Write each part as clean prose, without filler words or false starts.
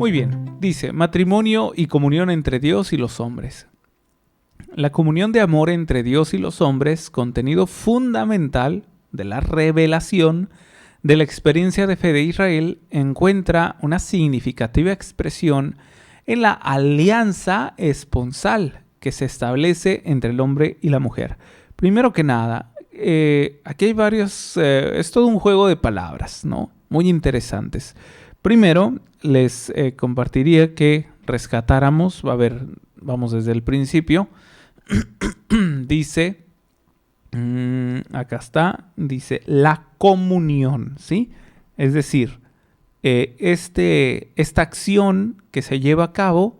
Muy bien, dice, matrimonio y comunión entre Dios y los hombres. La comunión de amor entre Dios y los hombres, contenido fundamental de la revelación de la experiencia de fe de Israel, encuentra una significativa expresión en la alianza esponsal que se establece entre el hombre y la mujer. Primero que nada, aquí hay varios, es todo un juego de palabras, ¿no? Muy interesantes. Primero, les compartiría que rescatáramos, vamos desde el principio, dice, acá está, dice la comunión, ¿sí? Es decir, esta acción que se lleva a cabo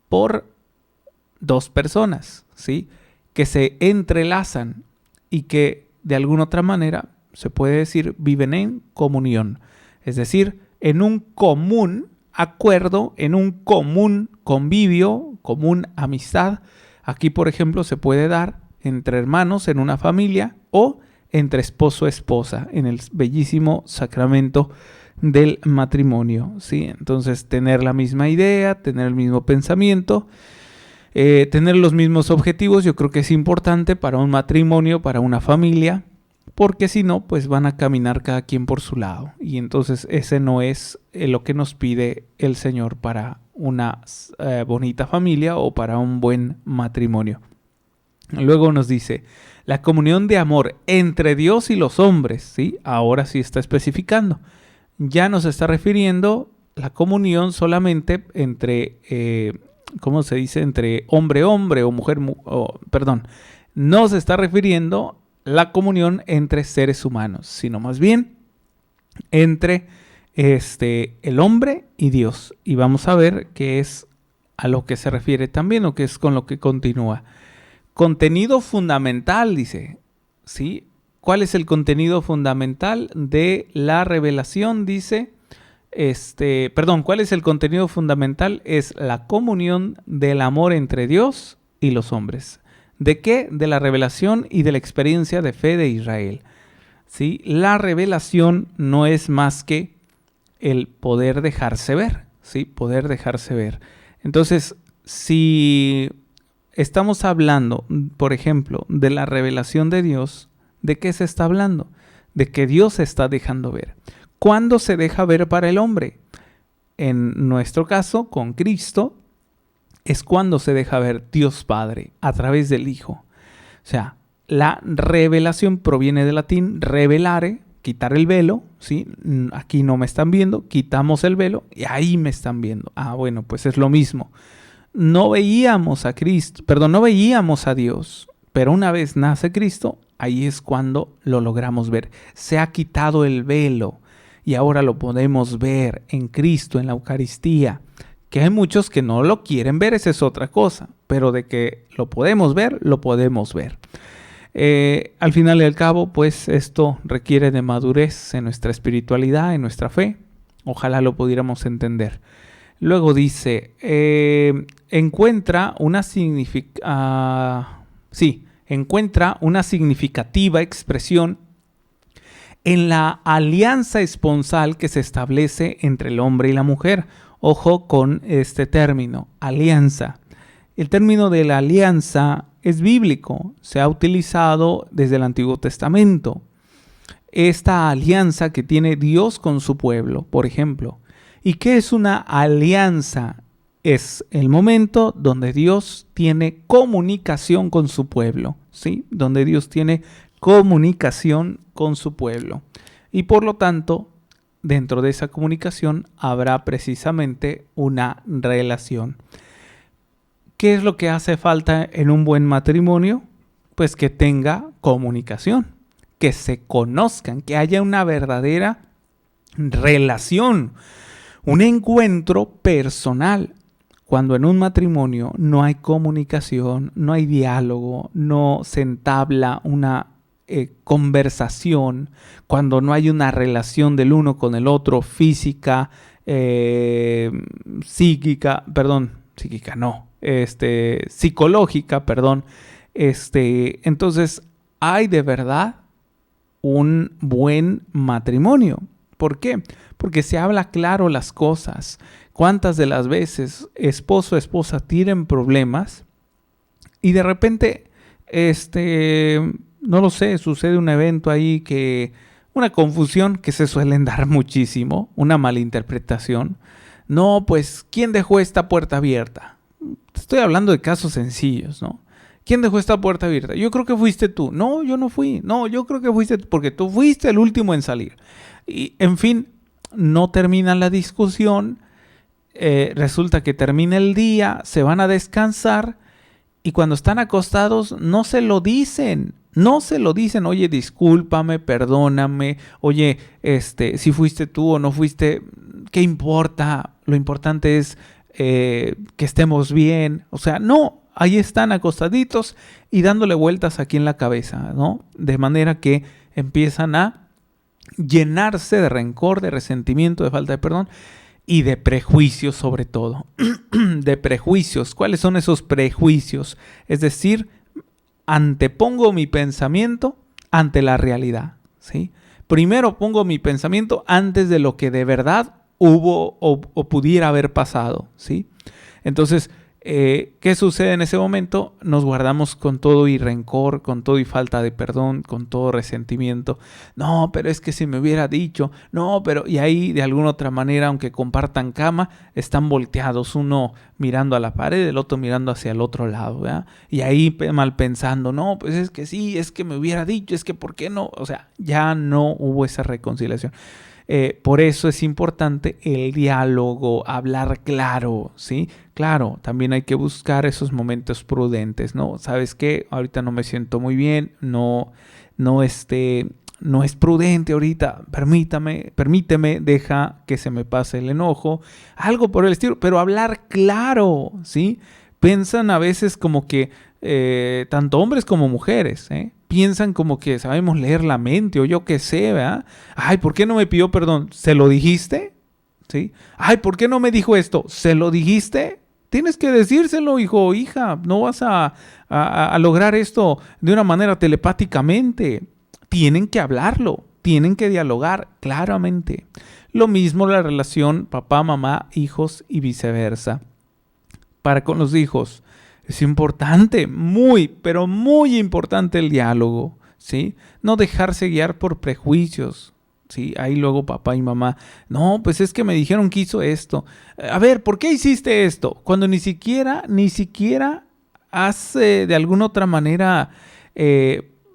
por dos personas, ¿sí? Que se entrelazan y que de alguna otra manera se puede decir viven en comunión, es decir, en un común acuerdo, en un común convivio, común amistad. Aquí, por ejemplo, se puede dar entre hermanos en una familia o entre esposo y esposa en el bellísimo sacramento del matrimonio, ¿sí? Entonces, tener la misma idea, tener el mismo pensamiento, tener los mismos objetivos, yo creo que es importante para un matrimonio, para una familia, porque si no, pues van a caminar cada quien por su lado. Y entonces ese no es lo que nos pide el Señor para una bonita familia o para un buen matrimonio. Luego nos dice, la comunión de amor entre Dios y los hombres, ¿sí? Ahora sí está especificando. Ya nos está refiriendo la comunión solamente entre, ¿cómo se dice? Entre hombre-hombre o mujer, perdón. No se está refiriendo la comunión entre seres humanos, sino más bien entre el hombre y Dios. Y vamos a ver qué es a lo que se refiere también o qué es con lo que continúa. Contenido fundamental, dice, ¿sí? ¿Cuál es el contenido fundamental de la revelación? Dice, ¿cuál es el contenido fundamental? Es la comunión del amor entre Dios y los hombres. ¿De qué? De la revelación y de la experiencia de fe de Israel. ¿Sí? La revelación no es más que el poder dejarse ver, ¿sí? Poder dejarse ver. Entonces, si estamos hablando, por ejemplo, de la revelación de Dios, ¿de qué se está hablando? De que Dios se está dejando ver. ¿Cuándo se deja ver para el hombre? En nuestro caso, con Cristo, es cuando se deja ver Dios Padre a través del Hijo. O sea, la revelación proviene del latín revelare, quitar el velo, ¿sí? Aquí no me están viendo, quitamos el velo y ahí me están viendo. Ah, bueno, pues es lo mismo. No veíamos a Cristo, no veíamos a Dios, pero una vez nace Cristo, ahí es cuando lo logramos ver. Se ha quitado el velo y ahora lo podemos ver en Cristo, en la Eucaristía. Que hay muchos que no lo quieren ver, esa es otra cosa, pero de que lo podemos ver, lo podemos ver. Al final y al cabo, pues esto requiere de madurez en nuestra espiritualidad, en nuestra fe. Ojalá lo pudiéramos entender. Luego dice, encuentra una significativa expresión en la alianza esponsal que se establece entre el hombre y la mujer. Ojo con este término, alianza. El término de la alianza es bíblico, se ha utilizado desde el Antiguo Testamento. Esta alianza que tiene Dios con su pueblo, por ejemplo. ¿Y qué es una alianza? Es el momento donde Dios tiene comunicación con su pueblo, ¿sí? Donde Dios tiene comunicación con su pueblo. Y por lo tanto, dentro de esa comunicación habrá precisamente una relación. ¿Qué es lo que hace falta en un buen matrimonio? Pues que tenga comunicación, que se conozcan, que haya una verdadera relación, un encuentro personal. Cuando en un matrimonio no hay comunicación, no hay diálogo, no se entabla una conversación, cuando no hay una relación del uno con el otro, psicológica, entonces hay de verdad un buen matrimonio, ¿Por qué? Porque se habla claro las cosas. ¿Cuántas de las veces esposo o esposa tienen problemas y de repente, no lo sé, sucede un evento ahí una confusión que se suelen dar muchísimo, una malinterpretación? No, pues, ¿quién dejó esta puerta abierta? Estoy hablando de casos sencillos, ¿no? ¿Quién dejó esta puerta abierta? Yo creo que fuiste tú. No, yo no fui. No, yo creo que fuiste tú, porque tú fuiste el último en salir. Y, en fin, no termina la discusión. Resulta que termina el día, se van a descansar y cuando están acostados no se lo dicen. No se lo dicen, oye, discúlpame, perdóname, oye, si fuiste tú o no fuiste, ¿qué importa? Lo importante es que estemos bien. O sea, no, ahí están acostaditos y dándole vueltas aquí en la cabeza, ¿no? De manera que empiezan a llenarse de rencor, de resentimiento, de falta de perdón y de prejuicios sobre todo. De prejuicios. ¿Cuáles son esos prejuicios? Es decir, antepongo mi pensamiento ante la realidad, ¿sí? Primero pongo mi pensamiento antes de lo que de verdad hubo o pudiera haber pasado, ¿sí? Entonces, ¿qué sucede en ese momento? Nos guardamos con todo y rencor, con todo y falta de perdón, con todo resentimiento. No, pero es que si me hubiera dicho, no, pero... Y ahí de alguna otra manera, aunque compartan cama, están volteados, uno mirando a la pared, el otro mirando hacia el otro lado, ¿verdad? Y ahí mal pensando, no, pues es que sí, es que me hubiera dicho, es que ¿por qué no? O sea, ya no hubo esa reconciliación. Por eso es importante el diálogo, hablar claro, ¿sí? Claro, también hay que buscar esos momentos prudentes, ¿no? ¿Sabes qué? Ahorita no me siento muy bien, no es prudente ahorita, permíteme, deja que se me pase el enojo, algo por el estilo, pero hablar claro, ¿sí? Piensan a veces como que tanto hombres como mujeres, piensan como que sabemos leer la mente o yo qué sé, ¿verdad? Ay, ¿por qué no me pidió perdón? ¿Se lo dijiste? ¿Sí? Ay, ¿por qué no me dijo esto? ¿Se lo dijiste? Tienes que decírselo, hijo o hija. No vas a lograr esto de una manera telepáticamente. Tienen que hablarlo, tienen que dialogar claramente. Lo mismo la relación papá, mamá, hijos y viceversa. Para con los hijos es importante, muy, pero muy importante el diálogo, ¿sí? No dejarse guiar por prejuicios, ¿sí? Ahí luego papá y mamá, no, pues es que me dijeron que hizo esto. A ver, ¿por qué hiciste esto? Cuando ni siquiera has de alguna otra manera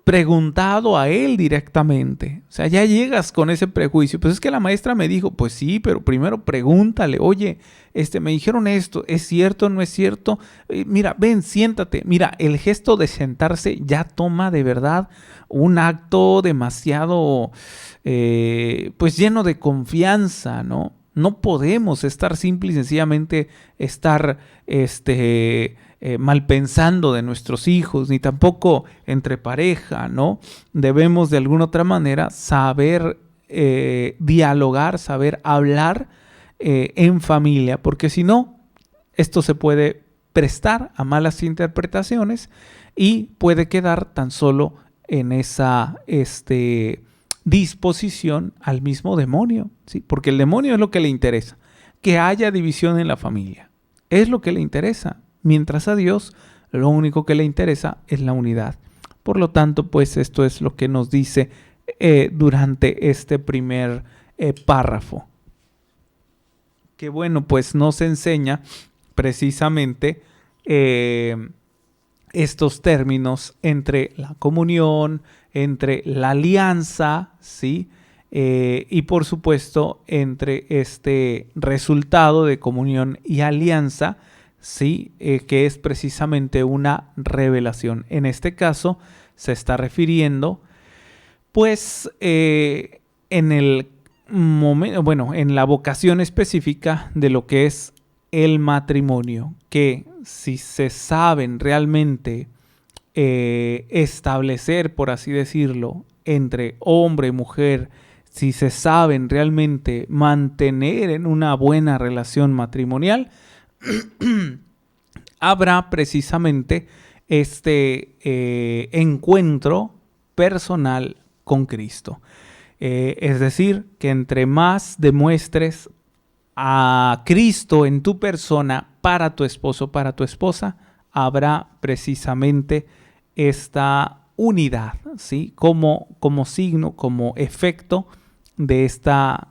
preguntado a él directamente. O sea, ya llegas con ese prejuicio. Pues es que la maestra me dijo, pues sí, pero primero pregúntale, oye, me dijeron esto, ¿es cierto o no es cierto? Mira, ven, siéntate. Mira, el gesto de sentarse ya toma de verdad un acto demasiado, pues lleno de confianza, ¿no? No podemos estar simple y sencillamente estar, mal pensando de nuestros hijos, ni tampoco entre pareja, ¿no? Debemos de alguna otra manera saber dialogar, saber hablar en familia, porque si no, esto se puede prestar a malas interpretaciones y puede quedar tan solo en esa disposición al mismo demonio, ¿sí? Porque el demonio es lo que le interesa, que haya división en la familia, es lo que le interesa. Mientras a Dios lo único que le interesa es la unidad. Por lo tanto, pues esto es lo que nos dice durante este primer párrafo. Que bueno, pues nos enseña precisamente estos términos entre la comunión, entre la alianza, ¿sí? Y por supuesto entre este resultado de comunión y alianza, ¿sí? Que es precisamente una revelación. En este caso se está refiriendo pues en el momento, bueno, en la vocación específica de lo que es el matrimonio, que si se saben realmente establecer, por así decirlo, entre hombre y mujer, si se saben realmente mantener en una buena relación matrimonial, habrá precisamente este encuentro personal con Cristo. Es decir, que entre más demuestres a Cristo en tu persona para tu esposo, para tu esposa, habrá precisamente esta unidad, ¿sí? Como signo, como efecto de esta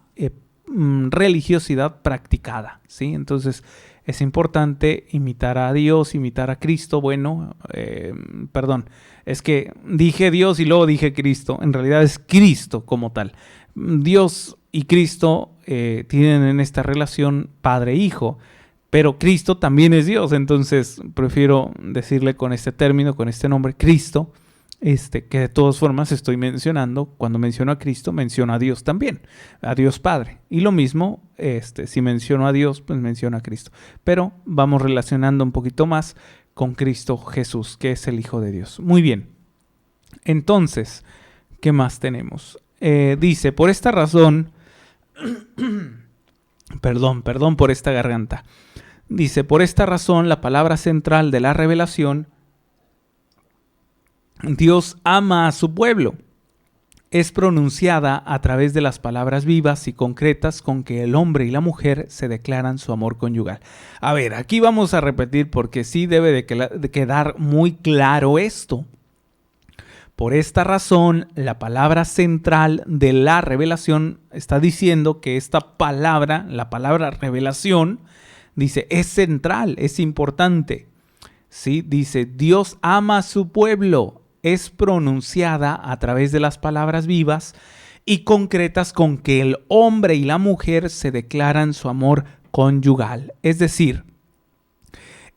religiosidad practicada, ¿sí? Entonces es importante imitar a Dios, imitar a Cristo. Bueno, perdón, es que dije Dios y luego dije Cristo. En realidad es Cristo como tal. Dios y Cristo tienen en esta relación padre-hijo, pero Cristo también es Dios. Entonces prefiero decirle con este término, con este nombre, Cristo, que de todas formas estoy mencionando. Cuando menciono a Cristo, menciono a Dios también, a Dios Padre. Y lo mismo, si menciono a Dios, pues menciono a Cristo. Pero vamos relacionando un poquito más con Cristo Jesús, que es el Hijo de Dios. Muy bien. Entonces, ¿qué más tenemos? Dice, por esta razón, perdón por esta garganta. Dice, por esta razón, la palabra central de la revelación, Dios ama a su pueblo, es pronunciada a través de las palabras vivas y concretas con que el hombre y la mujer se declaran su amor conyugal. A ver, aquí vamos a repetir porque sí debe de quedar muy claro esto. Por esta razón, la palabra central de la revelación está diciendo que esta palabra, la palabra revelación, dice, es central, es importante. ¿Sí? Dice, Dios ama a su pueblo. Es pronunciada a través de las palabras vivas y concretas con que el hombre y la mujer se declaran su amor conyugal. Es decir,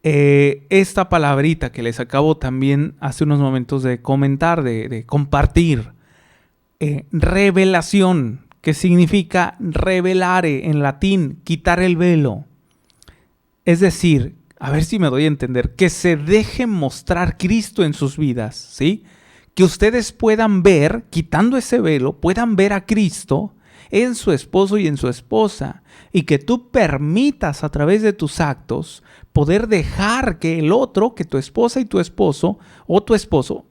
esta palabrita que les acabo también hace unos momentos de comentar, de compartir, revelación, que significa revelare en latín, quitar el velo. Es decir, a ver si me doy a entender, que se deje mostrar Cristo en sus vidas, ¿sí? Que ustedes puedan ver, quitando ese velo, puedan ver a Cristo en su esposo y en su esposa, y que tú permitas a través de tus actos poder dejar que el otro, que tu esposa y tu esposo, o tu esposo,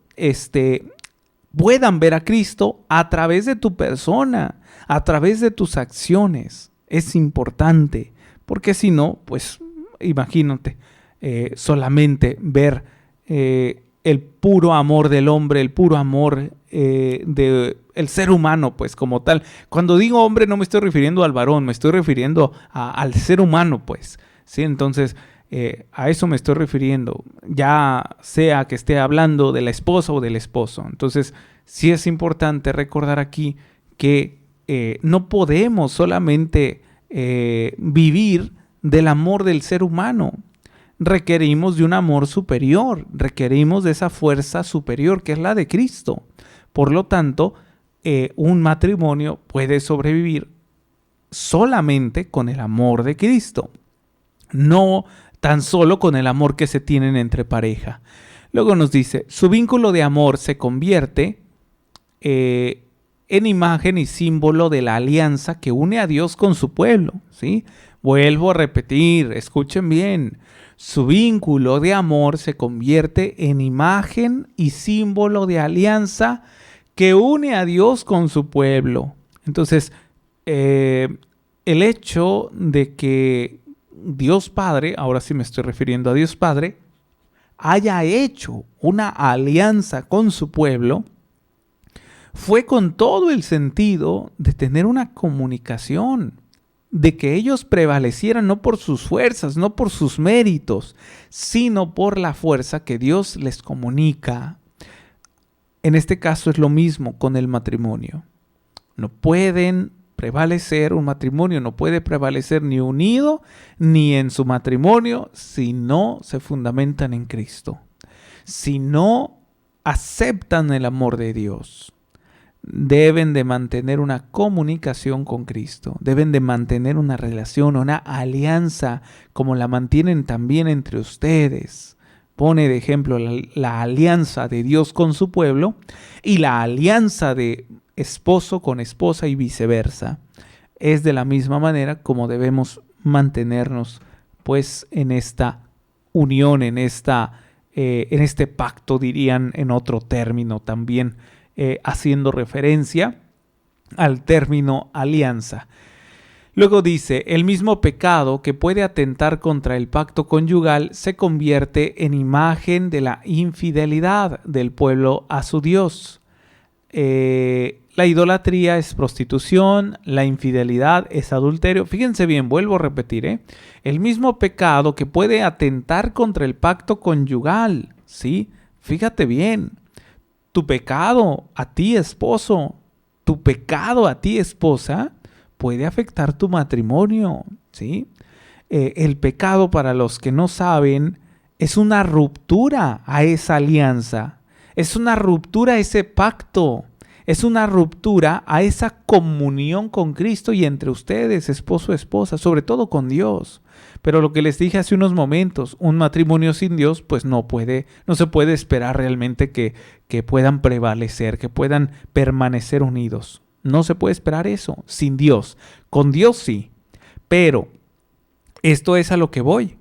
puedan ver a Cristo a través de tu persona, a través de tus acciones. Es importante, porque si no, pues imagínate, solamente ver el puro amor del hombre, el puro amor del ser humano, pues como tal. Cuando digo hombre no me estoy refiriendo al varón, me estoy refiriendo al ser humano, pues. ¿Sí? Entonces, a eso me estoy refiriendo, ya sea que esté hablando de la esposa o del esposo. Entonces, sí es importante recordar aquí que no podemos solamente vivir del amor del ser humano. Requerimos de un amor superior, requerimos de esa fuerza superior que es la de Cristo. Por lo tanto, un matrimonio puede sobrevivir solamente con el amor de Cristo, no tan solo con el amor que se tienen entre pareja. Luego nos dice, su vínculo de amor se convierte en imagen y símbolo de la alianza que une a Dios con su pueblo, ¿sí? Vuelvo a repetir, escuchen bien, su vínculo de amor se convierte en imagen y símbolo de alianza que une a Dios con su pueblo. Entonces, el hecho de que Dios Padre, ahora sí me estoy refiriendo a Dios Padre, haya hecho una alianza con su pueblo, fue con todo el sentido de tener una comunicación, de que ellos prevalecieran no por sus fuerzas, no por sus méritos, sino por la fuerza que Dios les comunica. En este caso es lo mismo con el matrimonio. No pueden prevalecer, un matrimonio no puede prevalecer ni unido ni en su matrimonio si no se fundamentan en Cristo, si no aceptan el amor de Dios. Deben de mantener una comunicación con Cristo, deben de mantener una relación, una alianza como la mantienen también entre ustedes. Pone de ejemplo la alianza de Dios con su pueblo y la alianza de esposo con esposa y viceversa. Es de la misma manera como debemos mantenernos pues en esta unión, en este pacto, dirían en otro término también, haciendo referencia al término alianza. Luego dice, el mismo pecado que puede atentar contra el pacto conyugal se convierte en imagen de la infidelidad del pueblo a su Dios. La idolatría es prostitución, la infidelidad es adulterio. Fíjense bien, vuelvo a repetir, el mismo pecado que puede atentar contra el pacto conyugal, ¿sí? Fíjate bien, tu pecado a ti, esposo, tu pecado a ti, esposa, puede afectar tu matrimonio, ¿sí? El pecado, para los que no saben, es una ruptura a esa alianza, es una ruptura a ese pacto, es una ruptura a esa comunión con Cristo y entre ustedes, esposo, esposa, sobre todo con Dios. Pero lo que les dije hace unos momentos, un matrimonio sin Dios, pues no se puede esperar realmente que puedan prevalecer, que puedan permanecer unidos. No se puede esperar eso sin Dios. Con Dios sí. Pero esto es a lo que voy.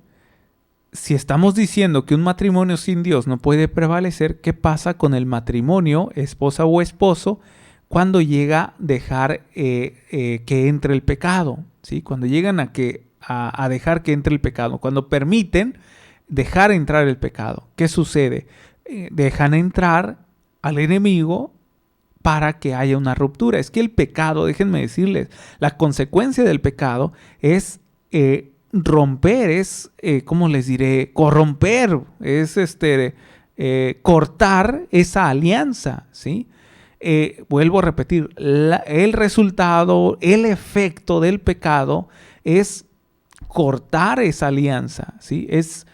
Si estamos diciendo que un matrimonio sin Dios no puede prevalecer, ¿qué pasa con el matrimonio, esposa o esposo, cuando llega a dejar que entre el pecado? ¿Sí? Cuando llegan a dejar que entre el pecado, cuando permiten dejar entrar el pecado, ¿qué sucede? Dejan entrar al enemigo para que haya una ruptura. Es que el pecado, déjenme decirles, la consecuencia del pecado es romper, es, ¿cómo les diré? Corromper, es cortar esa alianza, ¿sí? Vuelvo a repetir, el resultado, el efecto del pecado es cortar esa alianza, ¿sí? Es,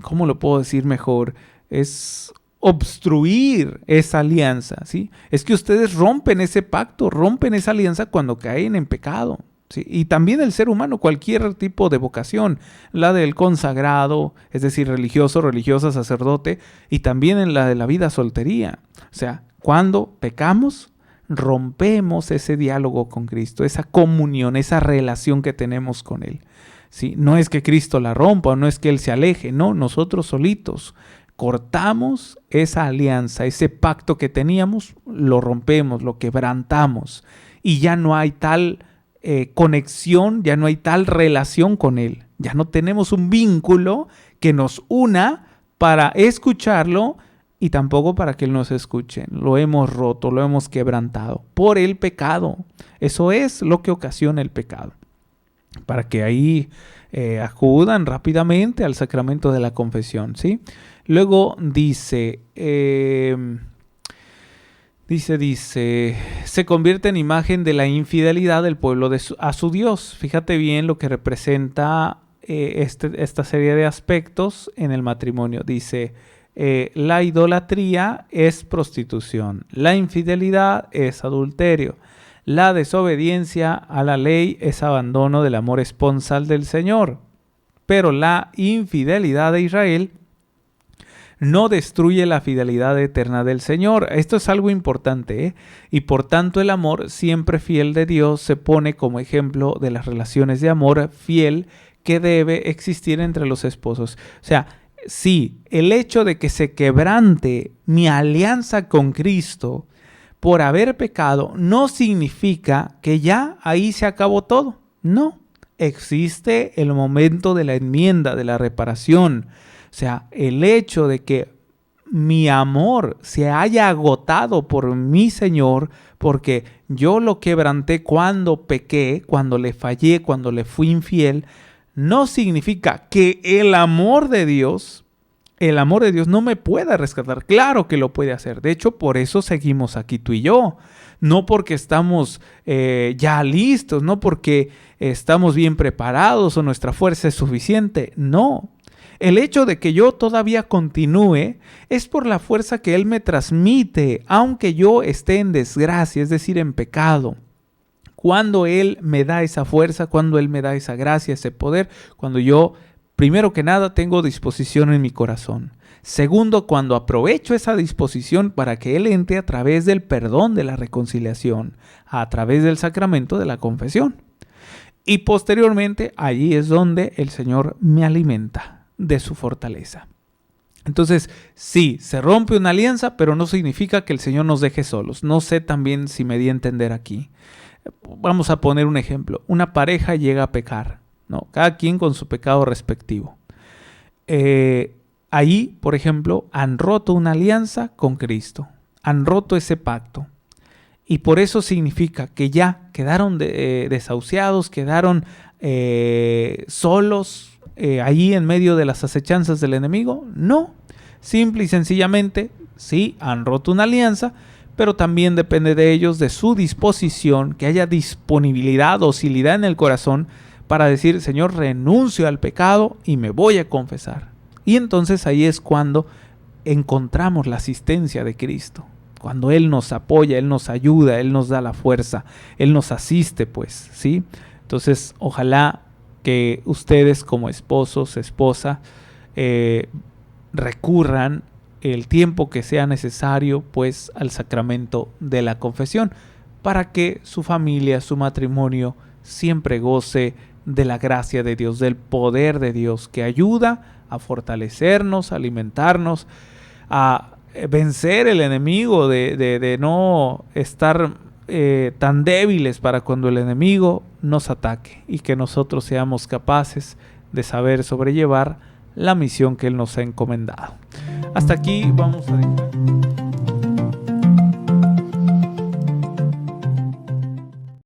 ¿cómo lo puedo decir mejor? Es obstruir esa alianza, ¿sí? Es que ustedes rompen ese pacto, rompen esa alianza cuando caen en pecado, ¿sí? Y también el ser humano, cualquier tipo de vocación, la del consagrado, es decir, religioso, religiosa, sacerdote, y también en la de la vida soltería. O sea, cuando pecamos, rompemos ese diálogo con Cristo, esa comunión, esa relación que tenemos con Él, ¿sí? No es que Cristo la rompa, no es que Él se aleje, no, nosotros solitos cortamos esa alianza, ese pacto que teníamos, lo rompemos, lo quebrantamos y ya no hay tal conexión, ya no hay tal relación con Él. Ya no tenemos un vínculo que nos una para escucharlo y tampoco para que Él nos escuche. Lo hemos roto, lo hemos quebrantado por el pecado. Eso es lo que ocasiona el pecado. Para que ahí acudan rápidamente al sacramento de la confesión, ¿sí? Luego dice, se convierte en imagen de la infidelidad del pueblo a su Dios. Fíjate bien lo que representa esta serie de aspectos en el matrimonio. Dice, la idolatría es prostitución, la infidelidad es adulterio, la desobediencia a la ley es abandono del amor esponsal del Señor, pero la infidelidad de Israel no destruye la fidelidad eterna del Señor. Esto es algo importante, ¿eh? Y por tanto el amor siempre fiel de Dios se pone como ejemplo de las relaciones de amor fiel que debe existir entre los esposos. O sea, sí, el hecho de que se quebrante mi alianza con Cristo por haber pecado no significa que ya ahí se acabó todo. No, existe el momento de la enmienda, de la reparación. O sea, el hecho de que mi amor se haya agotado por mi Señor, porque yo lo quebranté cuando pequé, cuando le fallé, cuando le fui infiel, no significa que el amor de Dios no me pueda rescatar. Claro que lo puede hacer. De hecho, por eso seguimos aquí tú y yo. No porque estamos ya listos, no porque estamos bien preparados o nuestra fuerza es suficiente. No. El hecho de que yo todavía continúe es por la fuerza que Él me transmite, aunque yo esté en desgracia, es decir, en pecado. Cuando Él me da esa fuerza, cuando Él me da esa gracia, ese poder, cuando yo, primero que nada, tengo disposición en mi corazón. Segundo, cuando aprovecho esa disposición para que Él entre a través del perdón de la reconciliación, a través del sacramento de la confesión. Y posteriormente, allí es donde el Señor me alimenta de su fortaleza. Entonces, sí, se rompe una alianza, pero no significa que el Señor nos deje solos. No sé también si me di a entender aquí. Vamos a poner un ejemplo. Una pareja llega a pecar, ¿no? Cada quien con su pecado respectivo. Ahí, por ejemplo, han roto una alianza con Cristo. Han roto ese pacto. Y por eso significa que ya quedaron desahuciados, quedaron solos ahí en medio de las acechanzas del enemigo. No, simple y sencillamente, sí, han roto una alianza, pero también depende de ellos, de su disposición, que haya disponibilidad, docilidad en el corazón para decir, Señor, renuncio al pecado y me voy a confesar. Y entonces ahí es cuando encontramos la asistencia de Cristo. Cuando Él nos apoya, Él nos ayuda, Él nos da la fuerza, Él nos asiste, pues, ¿sí? Entonces, ojalá que ustedes como esposos, esposa, recurran el tiempo que sea necesario, pues, al sacramento de la confesión, para que su familia, su matrimonio, siempre goce de la gracia de Dios, del poder de Dios, que ayuda a fortalecernos, a alimentarnos, a vencer el enemigo, de no estar tan débiles para cuando el enemigo nos ataque, y que nosotros seamos capaces de saber sobrellevar la misión que Él nos ha encomendado. Hasta aquí vamos a dejar.